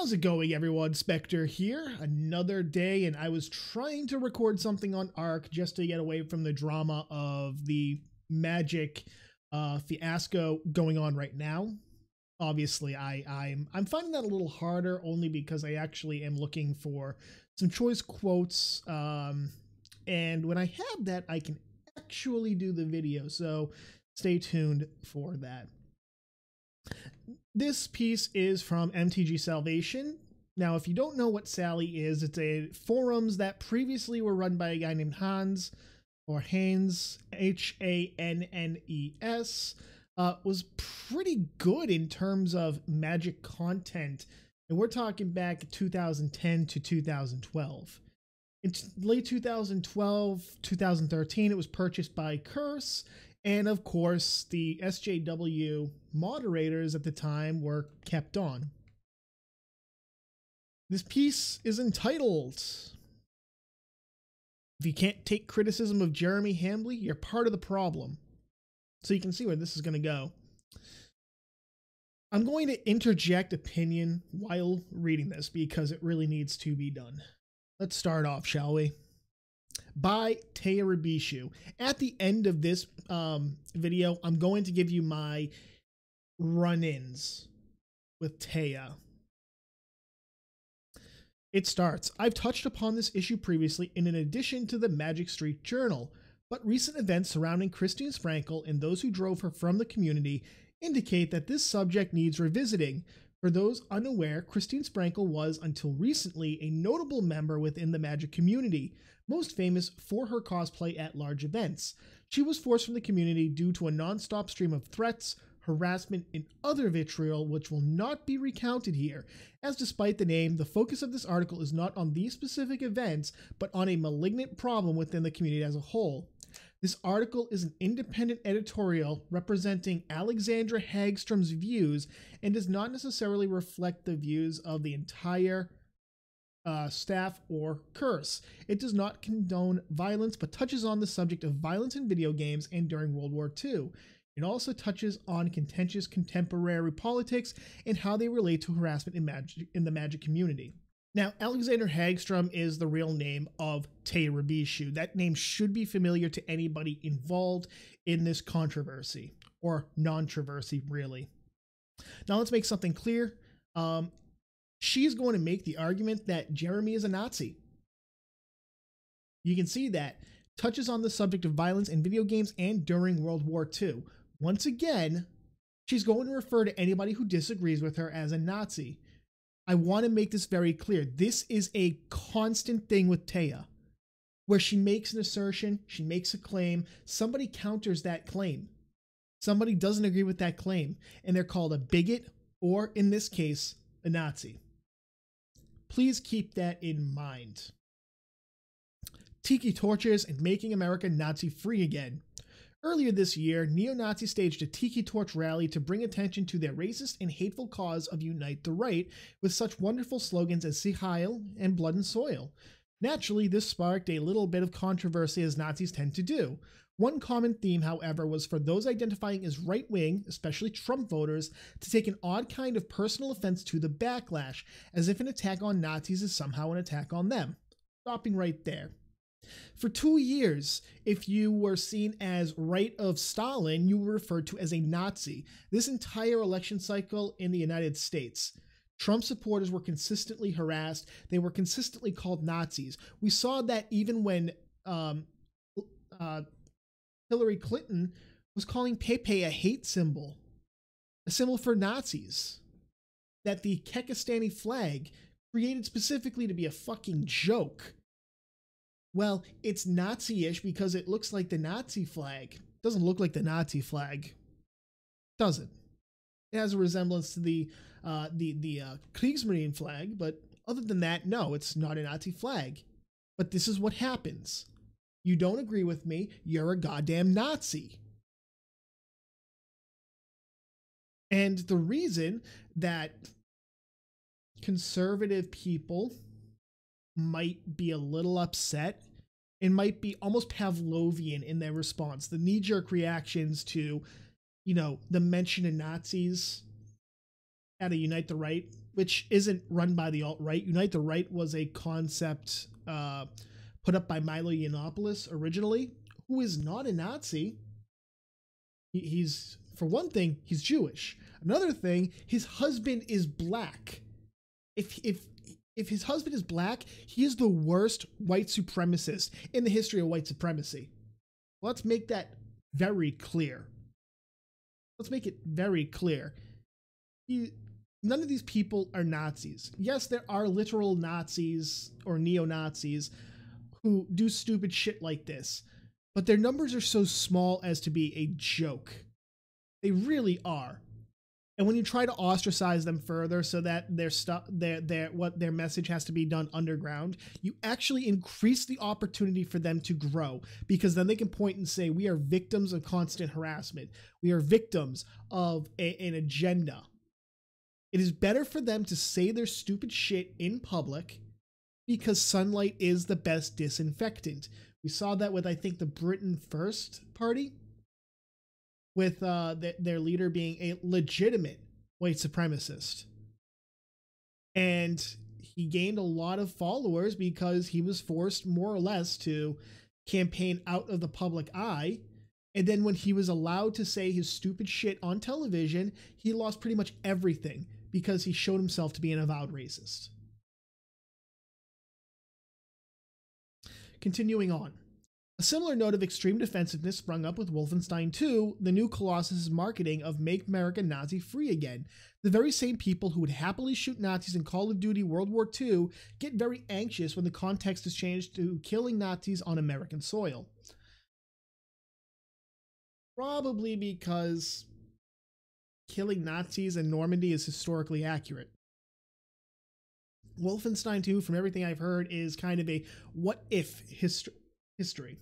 How's it going, everyone? Spectre here. Another day, and I was trying to record something on Arc just to get away from the drama of the Magic fiasco going on right now. Obviously, I'm finding that a little harder only because I actually am looking for some choice quotes, and when I have that, I can actually do the video. So stay tuned for that. This piece is from MTG Salvation. Now, if you don't know what Sally is, it's a forums that previously were run by a guy named Hans, or Haynes, Hannes, was pretty good in terms of Magic content. And we're talking back 2010 to 2012. In late 2012, 2013, it was purchased by Curse. And of course, the SJW moderators at the time were kept on. This piece is entitled, "If you can't take criticism of Jeremy Hambley, you're part of the problem." So you can see where this is going to go. I'm going to interject opinion while reading this because it really needs to be done. Let's start off, shall we? By Teia Rabishu. At the end of this video, I'm going to give you my run-ins with Teia. It starts, "I've touched upon this issue previously in an addition to the Magic Street Journal, but recent events surrounding Christine Sprankle and those who drove her from the community indicate that this subject needs revisiting. For those unaware, Christine Sprankle was, until recently, a notable member within the Magic community, most famous for her cosplay at large events. She was forced from the community due to a non-stop stream of threats, harassment, and other vitriol which will not be recounted here, as despite the name, the focus of this article is not on these specific events, but on a malignant problem within the community as a whole. This article is an independent editorial representing Alexandra Hagstrom's views and does not necessarily reflect the views of the entire staff or Curse. It does not condone violence, but touches on the subject of violence in video games and during World War II. It also touches on contentious contemporary politics and how they relate to harassment in the Magic community." Now, Alexander Hagstrom is the real name of Teia Rabishu. That name should be familiar to anybody involved in this controversy, or non-controversy, really. Now, let's make something clear. She's going to make the argument that Jeremy is a Nazi. You can see that. Touches on the subject of violence in video games and during World War II. Once again, she's going to refer to anybody who disagrees with her as a Nazi. I want to make this very clear. This is a constant thing with Teia, where she makes an assertion, she makes a claim, somebody counters that claim. Somebody doesn't agree with that claim, and they're called a bigot, or in this case, a Nazi. Please keep that in mind. Tiki torches and making America Nazi-free again. Earlier this year, neo-Nazis staged a Tiki torch rally to bring attention to their racist and hateful cause of Unite the Right, with such wonderful slogans as Sieg Heil and Blood and Soil. Naturally, this sparked a little bit of controversy, as Nazis tend to do. One common theme, however, was for those identifying as right-wing, especially Trump voters, to take an odd kind of personal offense to the backlash, as if an attack on Nazis is somehow an attack on them. Stopping right there. For 2 years, if you were seen as right of Stalin, you were referred to as a Nazi. This entire election cycle in the United States, Trump supporters were consistently harassed. They were consistently called Nazis. We saw that even when Hillary Clinton was calling Pepe a hate symbol, a symbol for Nazis, that the Kekistani flag created specifically to be a fucking joke. Well, it's Nazi-ish because it looks like the Nazi flag. It doesn't look like the Nazi flag. Doesn't. It has a resemblance to the Kriegsmarine flag, but other than that, no, it's not a Nazi flag. But this is what happens. You don't agree with me, you're a goddamn Nazi. And the reason that conservative people might be a little upset and might be almost Pavlovian in their response, the knee-jerk reactions to, you know, the mention of Nazis at a Unite the Right which isn't run by the alt-right. Unite the Right was a concept put up by Milo Yiannopoulos originally, who is not a Nazi. He's, for one thing, he's Jewish. Another thing, his husband is black. If his husband is black, he is the worst white supremacist in the history of white supremacy. Let's make that very clear. Let's make it very clear. None of these people are Nazis. Yes, there are literal Nazis or neo-Nazis who do stupid shit like this, but their numbers are so small as to be a joke. They really are. And when you try to ostracize them further so that their message has to be done underground, you actually increase the opportunity for them to grow, because then they can point and say, we are victims of constant harassment. We are victims of an agenda. It is better for them to say their stupid shit in public, because sunlight is the best disinfectant. We saw that with, I think, the Britain First Party, with their leader being a legitimate white supremacist. And he gained a lot of followers because he was forced more or less to campaign out of the public eye. And then when he was allowed to say his stupid shit on television, he lost pretty much everything because he showed himself to be an avowed racist. Continuing on. A similar note of extreme defensiveness sprung up with Wolfenstein 2, the new Colossus' marketing of Make America Nazi Free Again. The very same people who would happily shoot Nazis in Call of Duty World War II get very anxious when the context is changed to killing Nazis on American soil. Probably because killing Nazis in Normandy is historically accurate. Wolfenstein 2, from everything I've heard, is kind of a what-if history.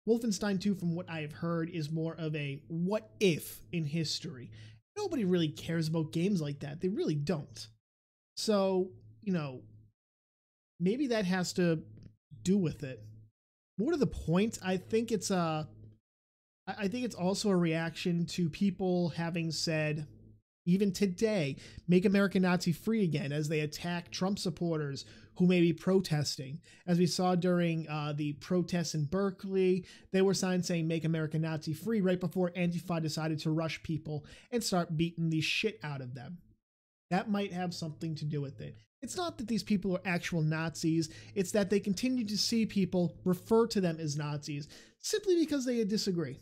Wolfenstein 2, from what I've heard, is more of a what-if in history. Nobody really cares about games like that. They really don't. So, you know, maybe that has to do with it. More to the point, I think it's also a reaction to people having said, even today, make America Nazi free again, as they attack Trump supporters who may be protesting. As we saw during the protests in Berkeley, there were signs saying make America Nazi free right before Antifa decided to rush people and start beating the shit out of them. That might have something to do with it. It's not that these people are actual Nazis, it's that they continue to see people refer to them as Nazis simply because they disagree.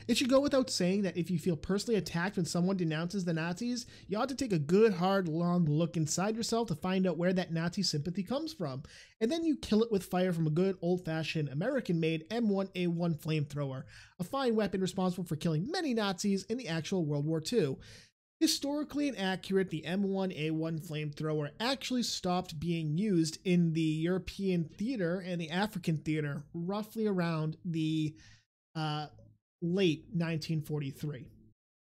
It should go without saying that if you feel personally attacked when someone denounces the Nazis, you ought to take a good, hard, long look inside yourself to find out where that Nazi sympathy comes from. And then you kill it with fire from a good, old-fashioned, American-made M1A1 flamethrower, a fine weapon responsible for killing many Nazis in the actual World War II. Historically inaccurate, the M1A1 flamethrower actually stopped being used in the European theater and the African theater roughly around the late 1943.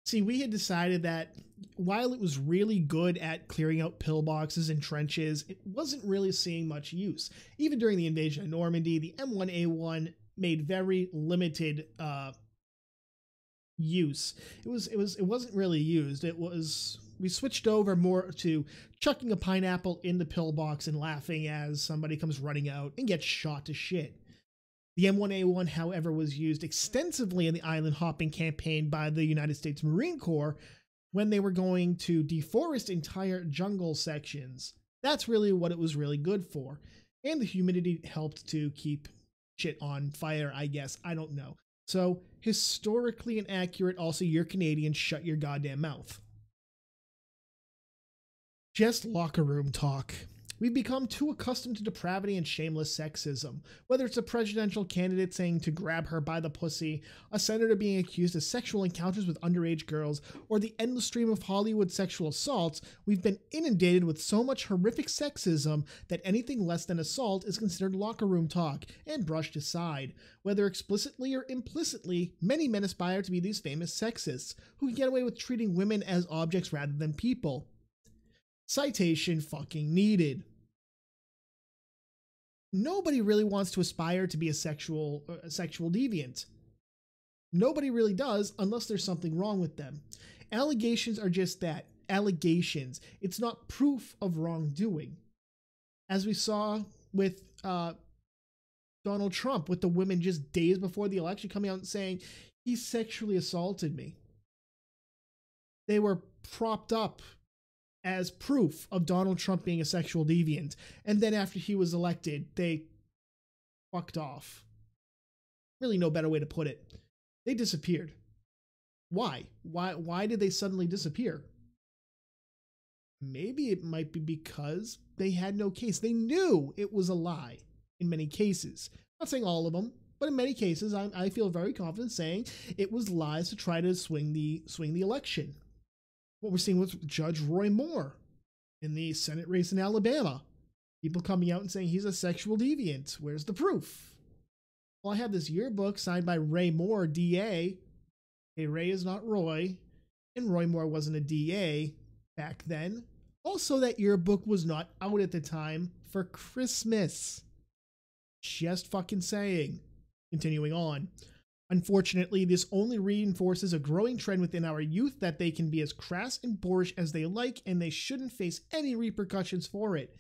See, we had decided that while it was really good at clearing out pillboxes and trenches, it wasn't really seeing much use. Even during the invasion of Normandy, the M1A1 made very limited use. It wasn't really used. We switched over more to chucking a pineapple in the pillbox and laughing as somebody comes running out and gets shot to shit. The M1A1, however, was used extensively in the island hopping campaign by the United States Marine Corps when they were going to deforest entire jungle sections. That's really what it was really good for. And the humidity helped to keep shit on fire, I guess. I don't know. So, historically inaccurate, also, you're Canadian, shut your goddamn mouth. Just locker room talk. We've become too accustomed to depravity and shameless sexism. Whether it's a presidential candidate saying to grab her by the pussy, a senator being accused of sexual encounters with underage girls, or the endless stream of Hollywood sexual assaults, we've been inundated with so much horrific sexism that anything less than assault is considered locker room talk and brushed aside. Whether explicitly or implicitly, many men aspire to be these famous sexists who can get away with treating women as objects rather than people. Citation fucking needed. Nobody really wants to aspire to be a sexual deviant. Nobody really does unless there's something wrong with them. Allegations are just that, allegations. It's not proof of wrongdoing. As we saw with Donald Trump, with the women just days before the election coming out and saying, he sexually assaulted me. They were propped up as proof of Donald Trump being a sexual deviant. And then after he was elected, they fucked off. Really no better way to put it. They disappeared. Why? Why did they suddenly disappear? Maybe it might be because they had no case. They knew it was a lie in many cases. I'm not saying all of them, but in many cases, I feel very confident saying it was lies to try to swing the election. What we're seeing with Judge Roy Moore in the Senate race in Alabama. People coming out and saying he's a sexual deviant. Where's the proof? Well, I have this yearbook signed by Ray Moore, DA. Hey, Ray is not Roy, and Roy Moore wasn't a DA back then. Also, that yearbook was not out at the time for Christmas. Just fucking saying. Continuing on. Unfortunately, this only reinforces a growing trend within our youth that they can be as crass and boorish as they like, and they shouldn't face any repercussions for it.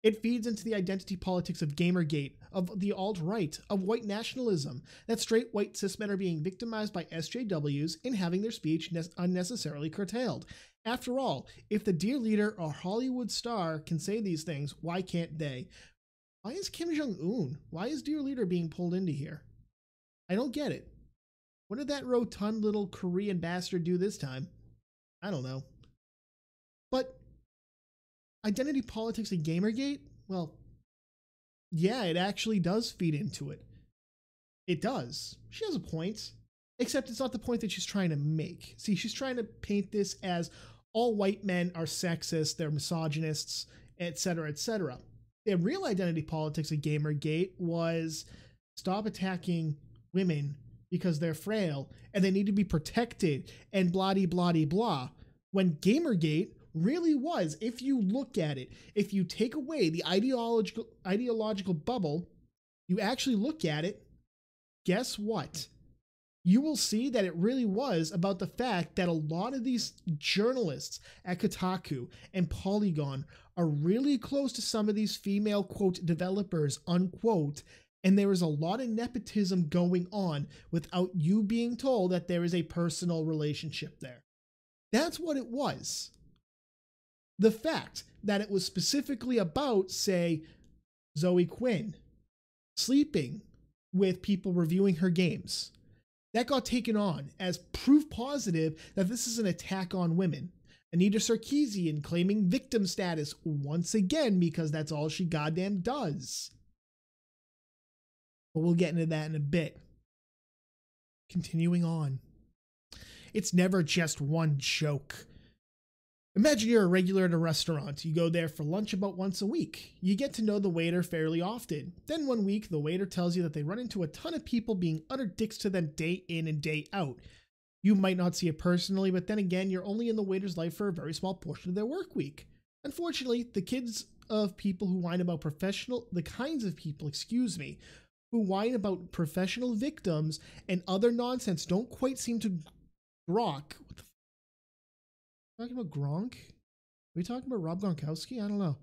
It feeds into the identity politics of Gamergate, of the alt-right, of white nationalism, that straight white cis men are being victimized by SJWs and having their speech unnecessarily curtailed. After all, if the dear leader or Hollywood star can say these things, why can't they? Why is Kim Jong-un? Why is dear leader being pulled into here? I don't get it. What did that rotund little Korean bastard do this time? I don't know. But identity politics and Gamergate? Well, yeah, it actually does feed into it. It does. She has a point. Except it's not the point that she's trying to make. See, she's trying to paint this as all white men are sexist, they're misogynists, etc., etc. The real identity politics of Gamergate was stop attacking women because they're frail and they need to be protected and blah-de-blah-de-blah. When Gamergate really was, if you look at it, if you take away the ideological bubble, you actually look at it, guess what? You will see that it really was about the fact that a lot of these journalists at Kotaku and Polygon are really close to some of these female, quote, developers, unquote, and there is a lot of nepotism going on without you being told that there is a personal relationship there. That's what it was. The fact that it was specifically about, say, Zoe Quinn sleeping with people reviewing her games, that got taken on as proof positive that this is an attack on women. Anita Sarkeesian claiming victim status once again because that's all she goddamn does. But we'll get into that in a bit. Continuing on. It's never just one joke. Imagine you're a regular at a restaurant. You go there for lunch about once a week. You get to know the waiter fairly often. Then one week, the waiter tells you that they run into a ton of people being utter dicks to them day in and day out. You might not see it personally, but then again, you're only in the waiter's life for a very small portion of their work week. Unfortunately, the kinds of people who whine about professional victims and other nonsense don't quite seem to grok. What the talking about Gronk? Are we talking about Rob Gronkowski? I don't know.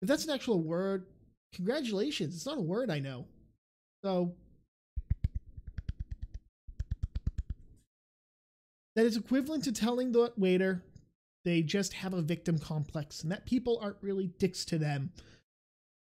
If that's an actual word, congratulations. It's not a word I know. So, that is equivalent to telling the waiter they just have a victim complex and that people aren't really dicks to them.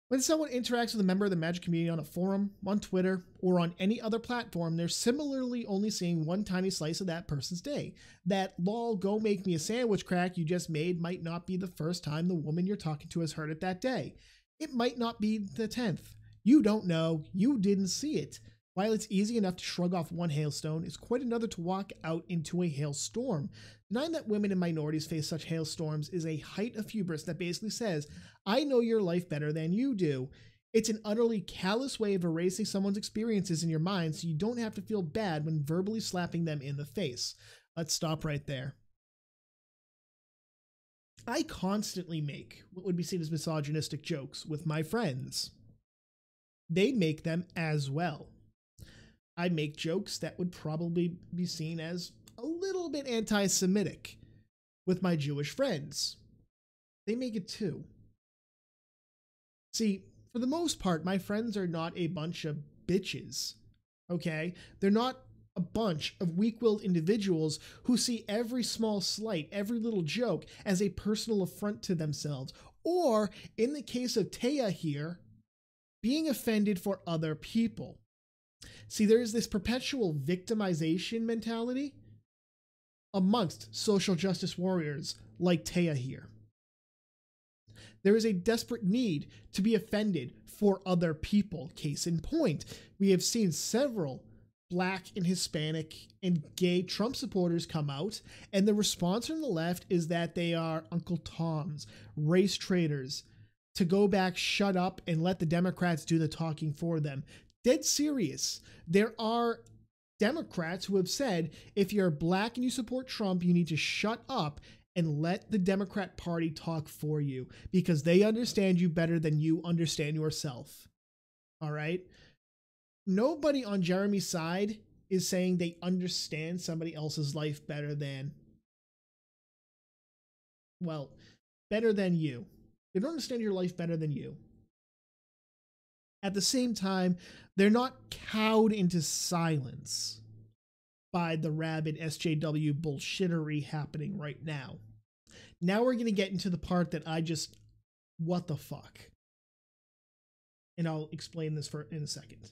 When someone interacts with a member of the Magic community on a forum, on Twitter, or on any other platform, they're similarly only seeing one tiny slice of that person's day. That lol, go make me a sandwich crack you just made might not be the first time the woman you're talking to has heard it that day. It might not be the 10th. You don't know. You didn't see it. While it's easy enough to shrug off one hailstone, it's quite another to walk out into a hailstorm. Denying that women and minorities face such hailstorms is a height of hubris that basically says, I know your life better than you do. It's an utterly callous way of erasing someone's experiences in your mind so you don't have to feel bad when verbally slapping them in the face. Let's stop right there. I constantly make what would be seen as misogynistic jokes with my friends. They make them as well. I make jokes that would probably be seen as a little bit anti-Semitic. with my Jewish friends. They make it too. See, for the most part, my friends are not a bunch of bitches, okay? They're not a bunch of weak-willed individuals who see every small slight, every little joke as a personal affront to themselves. Or, in the case of Teia here, being offended for other people. See, there is this perpetual victimization mentality amongst social justice warriors like Teia here. There is a desperate need to be offended for other people. Case in point, we have seen several Black and Hispanic and gay Trump supporters come out, and the response from the left is that they are Uncle Toms, race traitors, to go back, shut up, and let the Democrats do the talking for them. Dead serious. There are Democrats who have said, if you're Black and you support Trump, you need to shut up and let the Democrat Party talk for you, because they understand you better than you understand yourself. All right? Nobody on Jeremy's side is saying they understand somebody else's life better than, well, better than you. They don't understand your life better than you. At the same time, they're not cowed into silence by the rabid SJW bullshittery happening right now. Now we're going to get into the part that what the fuck? And I'll explain this in a second.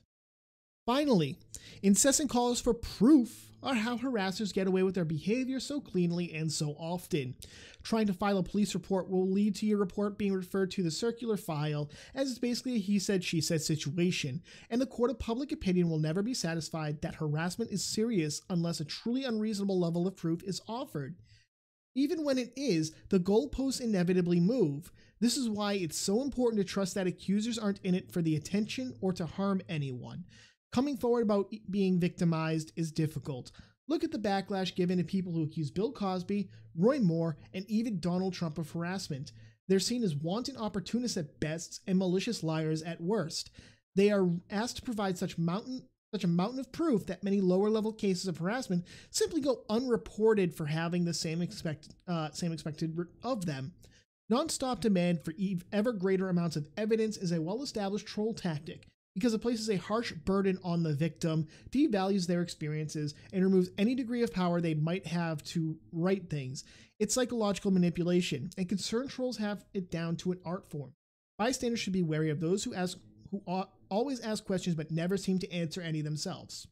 Finally, incessant calls for proof are how harassers get away with their behavior so cleanly and so often. Trying to file a police report will lead to your report being referred to the circular file, as it's basically a he said, she said situation, and the court of public opinion will never be satisfied that harassment is serious unless a truly unreasonable level of proof is offered. Even when it is, the goalposts inevitably move. This is why it's so important to trust that accusers aren't in it for the attention or to harm anyone. Coming forward about being victimized is difficult. Look at the backlash given to people who accuse Bill Cosby, Roy Moore, and even Donald Trump of harassment. They're seen as wanton opportunists at best and malicious liars at worst. They are asked to provide such a mountain of proof that many lower-level cases of harassment simply go unreported for having the same expected of them. Non-stop demand for ever greater amounts of evidence is a well-established troll tactic, because it places a harsh burden on the victim, devalues their experiences, and removes any degree of power they might have to right things. It's psychological manipulation, and concerned trolls have it down to an art form. Bystanders should be wary of those who always ask questions but never seem to answer any themselves.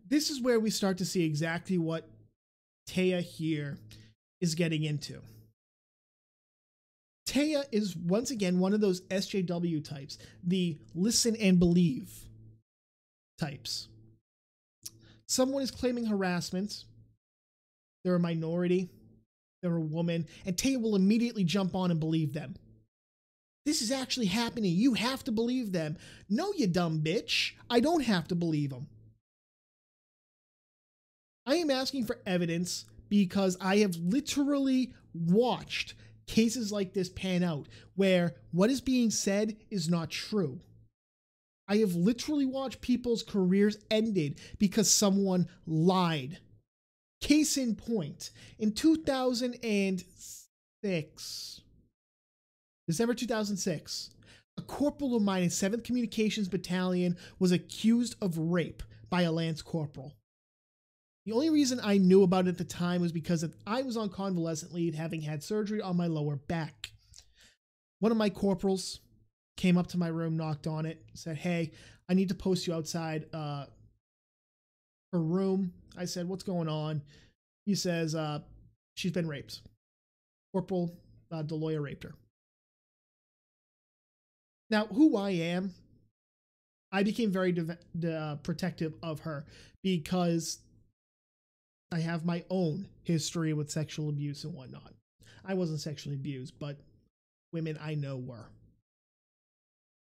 This is where we start to see exactly what Teia here is getting into. Teia is once again one of those SJW types, the listen and believe types. Someone is claiming harassment, they're a minority, they're a woman, and Teia will immediately jump on and believe them. This is actually happening. You have to believe them. No, you dumb bitch. I don't have to believe them. I am asking for evidence because I have literally watched cases like this pan out where what is being said is not true. I have literally watched people's careers ended because someone lied. Case in point, in 2006, December 2006, a corporal of mine in 7th Communications Battalion was accused of rape by a lance corporal. The only reason I knew about it at the time was because I was on convalescent leave, having had surgery on my lower back. One of my corporals came up to my room, knocked on it, said, "Hey, I need to post you outside her room." I said, "What's going on?" He says, "She's been raped. Corporal DeLoya raped her." Now, who I am, I became very protective of her because I have my own history with sexual abuse and whatnot. I wasn't sexually abused, but women I know were.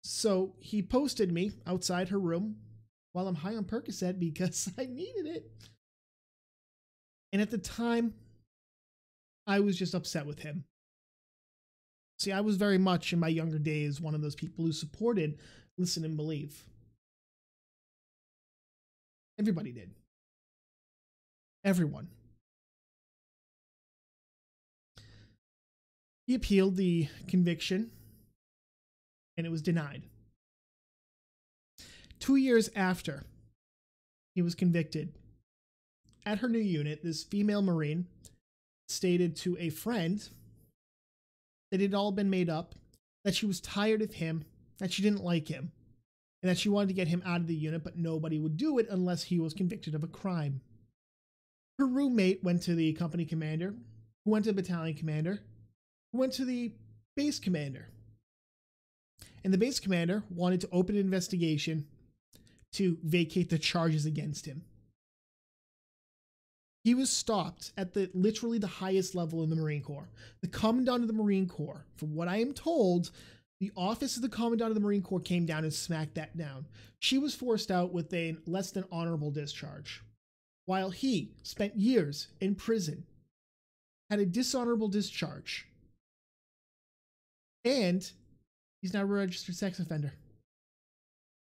So he posted me outside her room while I'm high on Percocet because I needed it. And at the time, I was just upset with him. See, I was very much in my younger days one of those people who supported listen and believe. Everybody did. Everyone. He appealed the conviction, and it was denied. 2 years after he was convicted, at her new unit, this female Marine stated to a friend that it had all been made up, that she was tired of him, that she didn't like him, and that she wanted to get him out of the unit, but nobody would do it unless he was convicted of a crime. Her roommate went to the company commander, who went to the battalion commander, who went to the base commander. And the base commander wanted to open an investigation to vacate the charges against him. He was stopped at literally the highest level in the Marine Corps. The Commandant of the Marine Corps, from what I am told, the office of the Commandant of the Marine Corps came down and smacked that down. She was forced out with a less than honorable discharge, while he spent years in prison, had a dishonorable discharge, and he's now a registered sex offender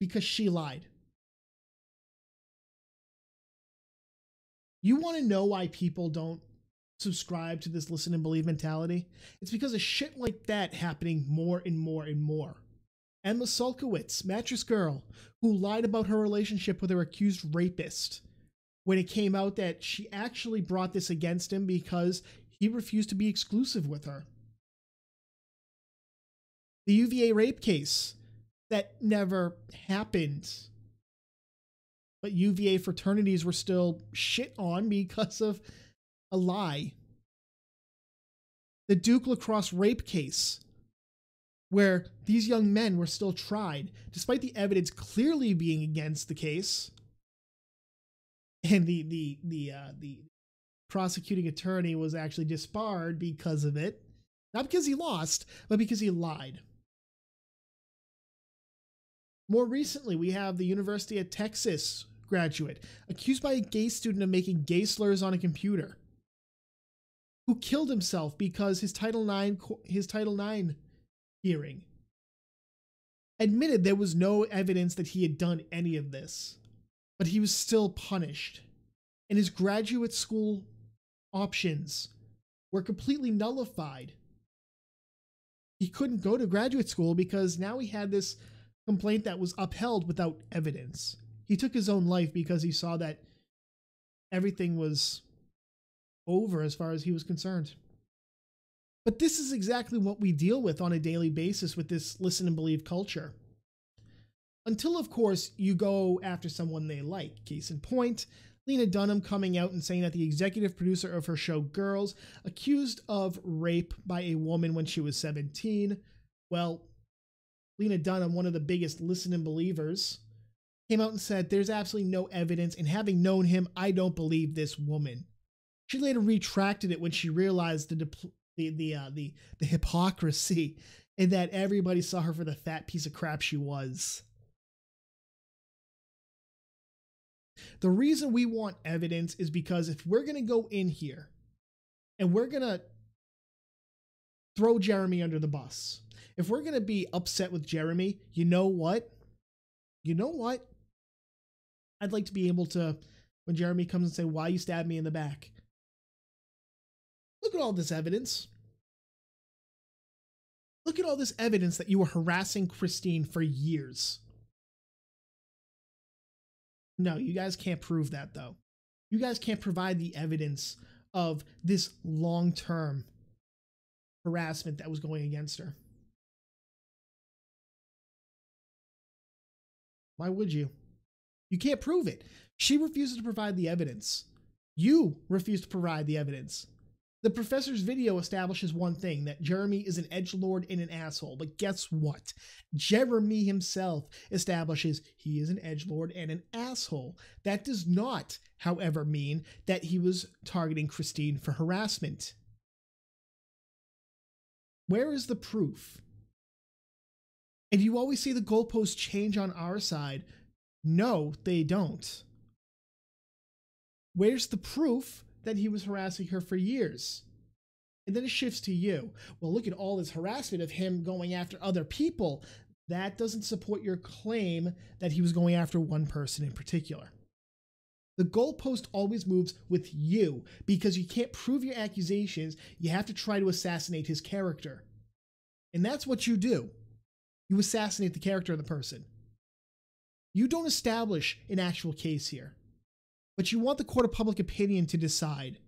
because she lied. You want to know why people don't subscribe to this listen and believe mentality? It's because of shit like that happening more and more and more. Emma Sulkowicz, mattress girl, who lied about her relationship with her accused rapist, when it came out that she actually brought this against him because he refused to be exclusive with her. The UVA rape case that never happened, but UVA fraternities were still shit on because of a lie. The Duke Lacrosse rape case, where these young men were still tried, despite the evidence clearly being against the case. And the prosecuting attorney was actually disbarred because of it. Not because he lost, but because he lied. More recently, we have the University of Texas graduate accused by a gay student of making gay slurs on a computer, who killed himself because his Title IX hearing admitted there was no evidence that he had done any of this, but he was still punished, and his graduate school options were completely nullified. He couldn't go to graduate school because now he had this complaint that was upheld without evidence. He took his own life because he saw that everything was over as far as he was concerned. But this is exactly what we deal with on a daily basis with this listen and believe culture. Until, of course, you go after someone they like. Case in point, Lena Dunham coming out and saying that the executive producer of her show Girls, accused of rape by a woman when she was 17. Well, Lena Dunham, one of the biggest listen and believers, came out and said there's absolutely no evidence, and having known him, I don't believe this woman. She later retracted it when she realized the hypocrisy and that everybody saw her for the fat piece of crap she was. The reason we want evidence is because if we're going to go in here and we're going to throw Jeremy under the bus, if we're going to be upset with Jeremy, you know what? I'd like to be able to, when Jeremy comes and say, why you stabbed me in the back? Look at all this evidence. Look at all this evidence that you were harassing Christine for years. No, you guys can't prove that, though. You guys can't provide the evidence of this long-term harassment that was going against her. Why would you? You can't prove it. She refuses to provide the evidence. You refuse to provide the evidence. The professor's video establishes one thing, that Jeremy is an edgelord and an asshole. But guess what? Jeremy himself establishes he is an edgelord and an asshole. That does not, however, mean that he was targeting Christine for harassment. Where is the proof? And you always see the goalposts change on our side. No, they don't. Where's the proof that he was harassing her for years? And then it shifts to you. Well, look at all this harassment of him going after other people. That doesn't support your claim that he was going after one person in particular. The goalpost always moves with you because you can't prove your accusations. You have to try to assassinate his character. And that's what you do. You assassinate the character of the person. You don't establish an actual case here, but you want the court of public opinion to decide.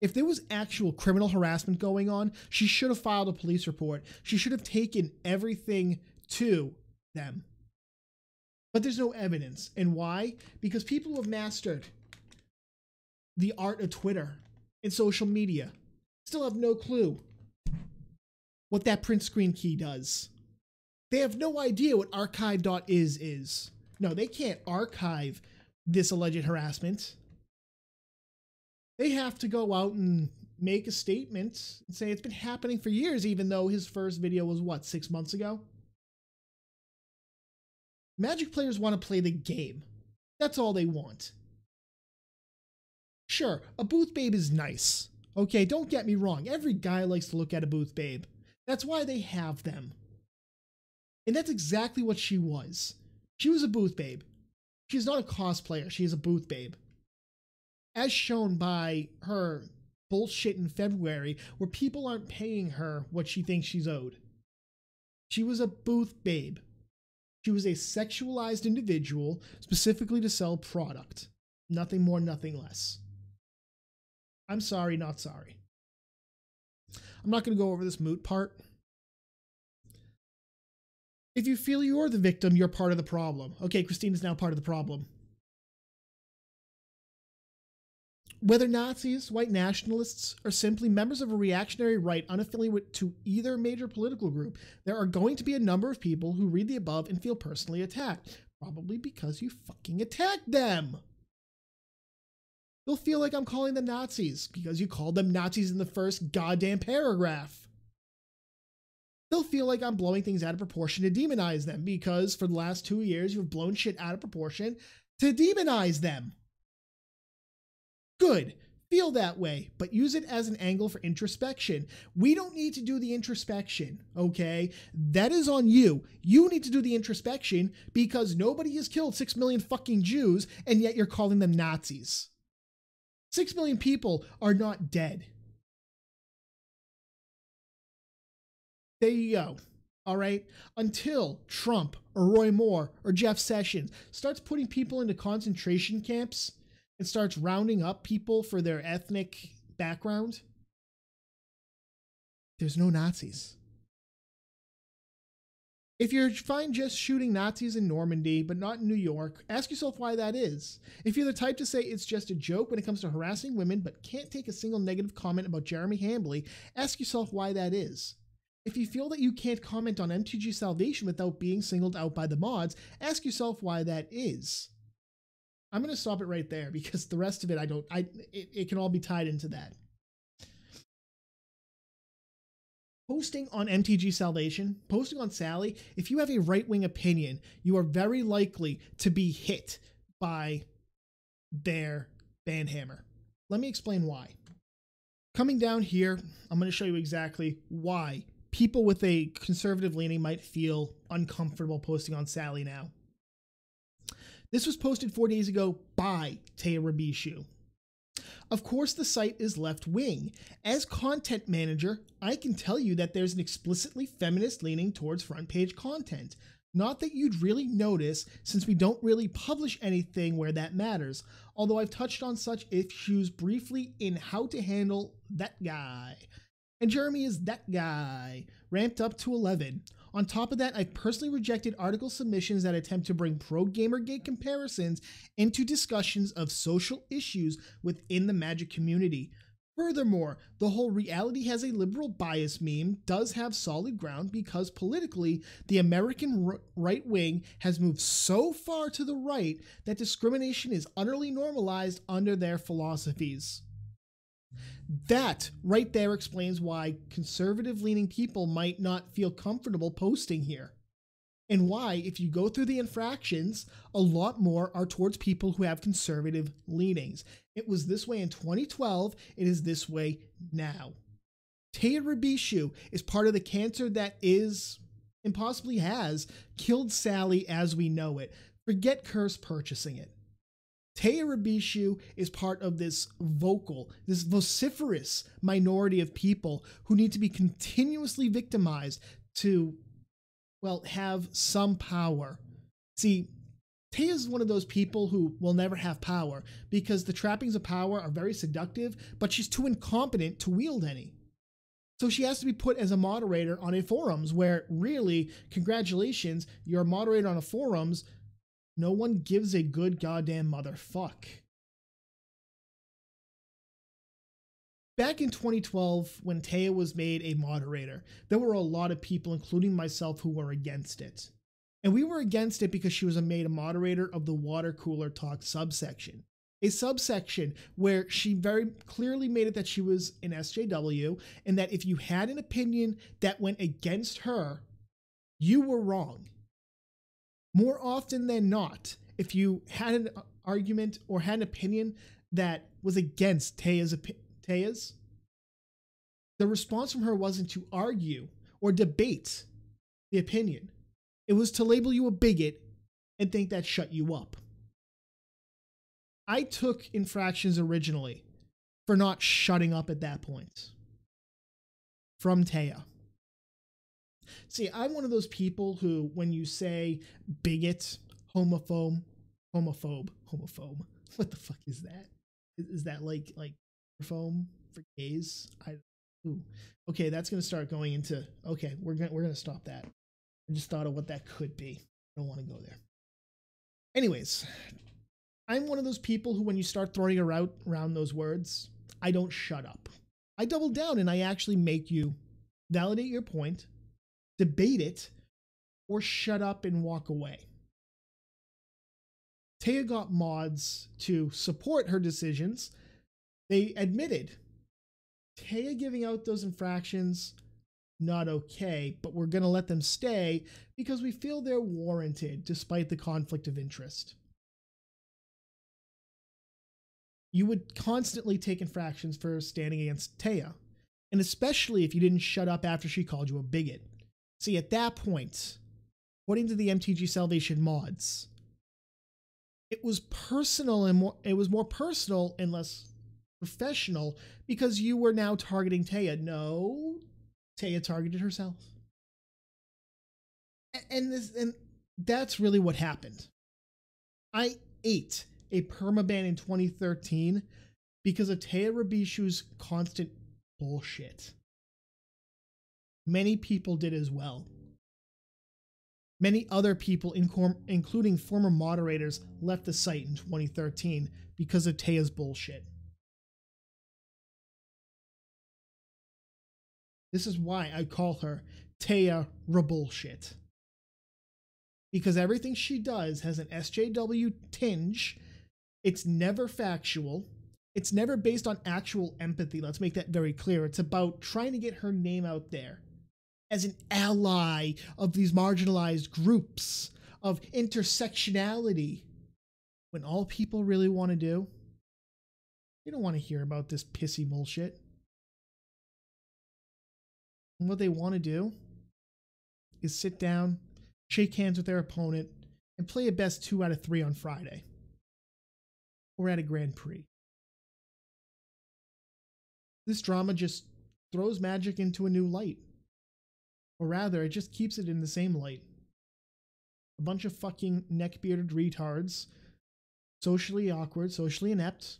If there was actual criminal harassment going on, she should have filed a police report. She should have taken everything to them. But there's no evidence. And why? Because people who have mastered the art of Twitter and social media still have no clue what that print screen key does. They have no idea what archive.is is. No, they can't archive this alleged harassment. They have to go out and make a statement and say it's been happening for years, even though his first video was, what, 6 months ago? Magic players want to play the game. That's all they want. Sure, a booth babe is nice. Okay, don't get me wrong. Every guy likes to look at a booth babe. That's why they have them. And that's exactly what she was. She was a booth babe. She's not a cosplayer. She is a booth babe. As shown by her bullshit in February, where people aren't paying her what she thinks she's owed. She was a booth babe. She was a sexualized individual specifically to sell product. Nothing more, nothing less. I'm sorry, not sorry. I'm not going to go over this moot part. If you feel you're the victim, you're part of the problem. Okay, Christine is now part of the problem. Whether Nazis, white nationalists, or simply members of a reactionary right unaffiliated to either major political group, there are going to be a number of people who read the above and feel personally attacked. Probably because you fucking attacked them. They'll feel like I'm calling them Nazis because you called them Nazis in the first goddamn paragraph. They'll feel like I'm blowing things out of proportion to demonize them because for the last 2 years you've blown shit out of proportion to demonize them. Good. Feel that way, but use it as an angle for introspection. We don't need to do the introspection, okay? That is on you. You need to do the introspection because nobody has killed 6 million fucking Jews and yet you're calling them Nazis. 6 million people are not dead. There you go. All right. Until Trump or Roy Moore or Jeff Sessions starts putting people into concentration camps and starts rounding up people for their ethnic background, there's no Nazis. If you're fine just shooting Nazis in Normandy, but not in New York, ask yourself why that is. If you're the type to say it's just a joke when it comes to harassing women, but can't take a single negative comment about Jeremy Hambley, ask yourself why that is. If you feel that you can't comment on MTG Salvation without being singled out by the mods, ask yourself why that is. I'm going to stop it right there because the rest of it, it can all be tied into that. Posting on MTG Salvation, posting on Sally, if you have a right-wing opinion, you are very likely to be hit by their banhammer. Let me explain why. Coming down here, I'm going to show you exactly why people with a conservative leaning might feel uncomfortable posting on Sally now. This was posted 4 days ago by Teia Rabishu. Of course, the site is left-wing. As content manager, I can tell you that there's an explicitly feminist leaning towards front-page content. Not that you'd really notice, since we don't really publish anything where that matters, although I've touched on such issues briefly in How to Handle That Guy. And Jeremy is that guy, ramped up to 11. On top of that, I've personally rejected article submissions that attempt to bring pro-Gamergate comparisons into discussions of social issues within the Magic community. Furthermore, the whole reality has a liberal bias meme does have solid ground because politically, the American right wing has moved so far to the right that discrimination is utterly normalized under their philosophies. That right there explains why conservative-leaning people might not feel comfortable posting here. And why, if you go through the infractions, a lot more are towards people who have conservative leanings. It was this way in 2012, it is this way now. Teia Rabishu is part of the cancer that is, and possibly has, killed Sally as we know it. Forget Curse purchasing it. Teia Rabishu is part of this vociferous minority of people who need to be continuously victimized to, well, have some power. See, Teia is one of those people who will never have power because the trappings of power are very seductive, but she's too incompetent to wield any. So she has to be put as a moderator on a forums where really, congratulations, you're a moderator on a forums. No one gives a good goddamn motherfuck. Back in 2012, when Teia was made a moderator, there were a lot of people, including myself, who were against it. And we were against it because she was made a moderator of the water cooler talk subsection. A subsection where she very clearly made it that she was an SJW and that if you had an opinion that went against her, you were wrong. More often than not, if you had an argument or had an opinion that was against Teia's, the response from her wasn't to argue or debate the opinion. It was to label you a bigot and think that shut you up. I took infractions originally for not shutting up at that point from Teia. See, I'm one of those people who, when you say bigot, homophobe, what the fuck is that? Is that like foam for gays? Okay, that's gonna start going into. Okay, we're gonna stop that. I just thought of what that could be. I don't want to go there. Anyways, I'm one of those people who, when you start throwing around those words, I don't shut up. I double down and I actually make you validate your point, debate it, or shut up and walk away. Teia got mods to support her decisions. They admitted Teia giving out those infractions, not okay, but we're going to let them stay because we feel they're warranted despite the conflict of interest. You would constantly take infractions for standing against Teia, and especially if you didn't shut up after she called you a bigot. See, at that point, according to the MTG Salvation mods, it was personal and it was more personal and less professional because you were now targeting Teia. No, Teia targeted herself. And that's really what happened. I ate a permaban in 2013 because of Teia Rabishu's constant bullshit. Many people did as well. Many other people, including former moderators, left the site in 2013 because of Teia's bullshit. This is why I call her Teia Rabullshit. Because everything she does has an SJW tinge. It's never factual. It's never based on actual empathy. Let's make that very clear. It's about trying to get her name out there as an ally of these marginalized groups, of intersectionality, when all people really want to do, they don't want to hear about this pissy bullshit. And what they want to do is sit down, shake hands with their opponent, and play a best 2 out of 3 on Friday. Or at a Grand Prix. This drama just throws Magic into a new light. Or rather, it just keeps it in the same light. A bunch of fucking neck-bearded retards, socially awkward, socially inept,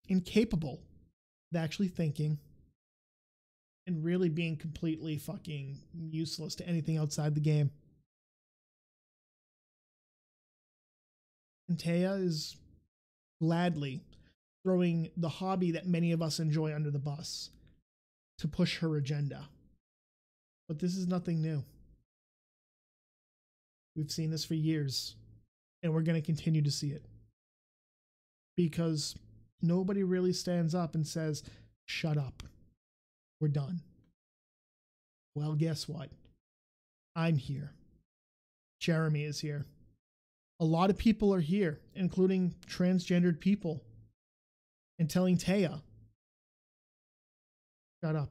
incapable of actually thinking, and really being completely fucking useless to anything outside the game. And Teia is gladly throwing the hobby that many of us enjoy under the bus to push her agenda. But this is nothing new. We've seen this for years, and we're going to continue to see it. Because nobody really stands up and says, shut up. We're done. Well, guess what? I'm here. Jeremy is here. A lot of people are here, including transgendered people, and telling Teia, shut up.